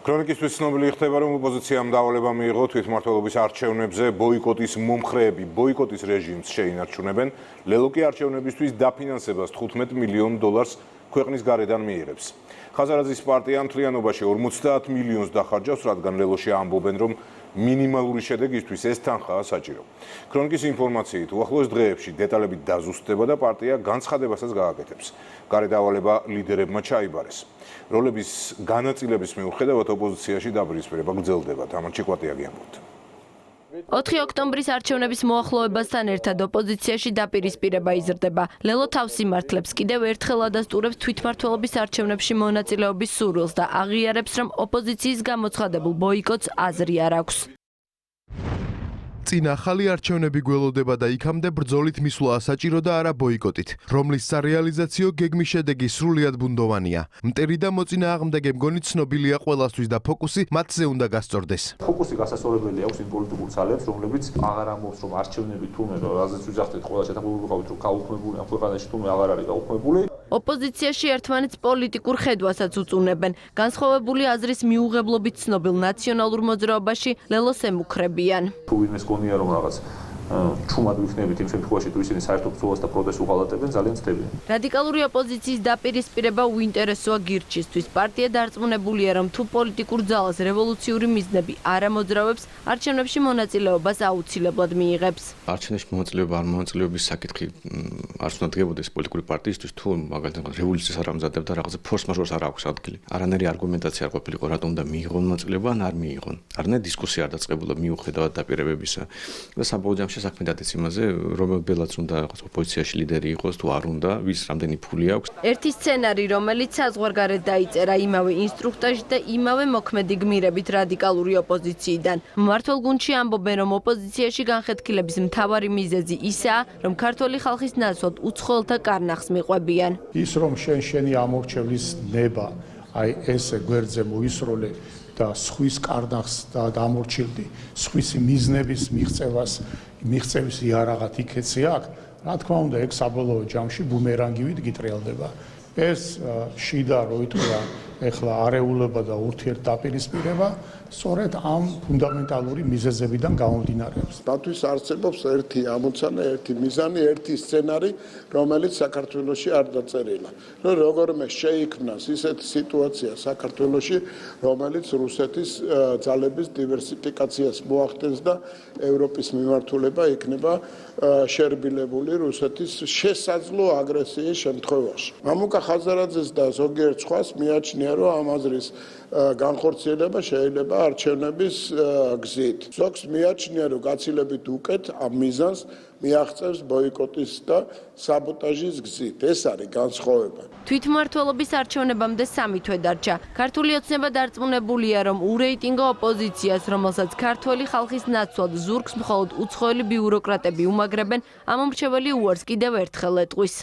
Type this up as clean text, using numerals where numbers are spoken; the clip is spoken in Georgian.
ქრონიკისთვის ცნობილი ხდება, რომ ოპოზიციამ დავალება მიიღო თვითმმართველობის არჩევნებზე ბოიკოტის მომხრეები ბოიკოტის რეჟიმს შეინარჩუნებენ. ლელო კი არჩევნებისთვის დაფინანსებას $15 მილიონ ქვეყნის გარედან მიიღებს. ხაზარაძის პარტია მთლიანობაში 50 მილიონს დახარჯავს, რადგან ლელოში ამბობენ, რომ მინიმალური შედეგისთვის ეს თანხაა საჭირო. ქრონიკის ინფორმაციით, უახლოეს დღეებში დეტალები დაზუსტდება და პარტია განცხადებასაც გააკეთებს. გარედავალება ლიდერებმა ჩაიბარეს. როლების განაწილების მიუხედავად ოპოზიციაში დაპირისპირება გრძელდება. თამარ ჩიკვატიაგი ამბობთ. 4 ოქტომბრის არჩევნების მოახლოებასთან ერთად ოპოზიციაში დაპირისპირება იზრდება. ლელო თავს იმართლებს კიდევ ერთხელ ადასტურებს თვითმმართველობის არჩევნებში მონაწილეობის სურვილს და აღიარებს, რომ ოპოზიციის გამოცხადებულ ბოიკოტს აზრი არ აქვს. წინ ახალი არჩევნები გველოდება და იქამდე ბრძოლით მისვლა საჭირო და არა ბოიკოტით, რომლის სარეალიზაციო გეგმის შედეგი სრულიად ბუნდოვანია. მტერი და მოწინააღმდეგე მგონი ცნობილია ყველასთვის და ფოკუსი მათზე უნდა გასწორდეს. ფოკუსი გასასწორებელი აქვს იმ პოლიტიკურ ძალებს, რომლებიც აღარ ამბობს, რომ არჩევნები თუნდაც რაზეც ვიძახდეთ ყველა შეთანხმებული ვიყავით, რომ გაუქმებული ამ ქვეყანაში თუნდაც აღარ არის გაუქმებული. ოპოზიციაში ერთმანეთს პოლიტიკურ ხედვასაც უწუნებენ. განსხვავებული აზრის მიუღებლობით ცნობილ ნაციონალურ მოძრაობაში ლელოს ემუქრებიან. თუ ვინმეს გონია რომ რაღაც ჩუმად ვიქნებით იმ შემთხვევაში თუ ისინი საერთო ბრძოლას და პროტესტს უღალატებენ ძალიან ცდებიან. რადიკალური ოპოზიციის დაპირისპირება უინტერესოა გირჩისთვის. პარტია დარწმუნებულია, რომ თუ პოლიტიკურ ძალას რევოლუციური მიზნები არ ამოძრავებს, არჩევნებში მონაწილეობას აუცილებლად მიიღებს. არჩევნებში მონაწილეობა არ მონაწილეობის საკითხი არც უნდა დგებოდეს პოლიტიკური პარტიისთვის, თუ მაგალითად რევოლუციას არ ამზადებდა, რაღაცა ფორს-მაჟორს არ აქვს ადგილი. არანაირი არგუმენტაცია არ ყოფილიყო, რატომ უნდა მიიღონ მონაწილეობა ან არ მიიღონ. არანაირი დისკუსია არ დაწყებულა მიუხედავად დაპირებებისა. და საბოლოო ჯამში საქმე დადეს იმაზე, რომელ ბელაც უნდა რაღაც ოპოზიციაში ლიდერი იყოს თუ არ უნდა, ვის რამდენი ფული აქვს. ერთი სცენარი, რომელიც საზღვარგარეთ დაიწერა იმავე ინსტრუქტაჟით და იმავე მოქმედი გმირებით რადიკალური ოპოზიციიდან. მმართველ გუნდში ამბობენ, რომ ოპოზიციაში განხეთქილების მთავარი მიზეზი ისაა, რომ ქართველი ხალხის ნაცვლად უცხოელთა კარნახს მიყვებიან. ის რომ შენი ამორჩევლის ნება, აი ესე გვერდზე მოისროლე და სხვის კარნახს და დამორჩილდი, სხვის მიზნების მიღწევის იარაღად იქეცი აქ, რა თქმა უნდა, ეგ საბოლოო ჯამში ბუმერანგივით გიტრიალდება. ეს შიდა რო ითქვა, ეხლა არეულობა და ურთიერთდაპირისპირება სწორედ ამ ფუნდამენტალური მიზეზებიდან გამომდინარეობს. დათვის არსებობს ერთი ამოცანა, ერთი მიზანი, ერთი სცენარი, რომელიც საქართველოში არ დაწერილა. როგორმე შეიქმნას ისეთი სიტუაცია საქართველოში, რომელიც რუსეთის ძალების დივერსიფიკაციას მოახდენს და ევროპის მიმართულება იქნება შერბილებული რუსეთის შესაძლო აგრესიის შემთხვევაში. მამუკა ხაზარაძეს და ზოგიერთ სხვას მიაჩნია, რომ ამ აზრის განხორციელება შეიძლება არჩევნების გზით. ზოგს მიაჩნია, რომ გაცილებით უკეთ ამ მიზანს მიაღწევს ბოიკოტის და საბოტაჟის გზით. ეს არის განსხვავება. თვითმმართველობის არჩევნებამდე 3 თვე დარჩა. ქართული ოცნება დარწმუნებულია, რომ ურეიტინგო ოპოზიციას, რომელსაც ქართველი ხალხის ნაცვლად ზურგს მხოლოდ უცხოელი ბიუროკრატები უმაგრებენ, ამ მრჩეველი უარს კიდევ ერთხელ ეტყვის.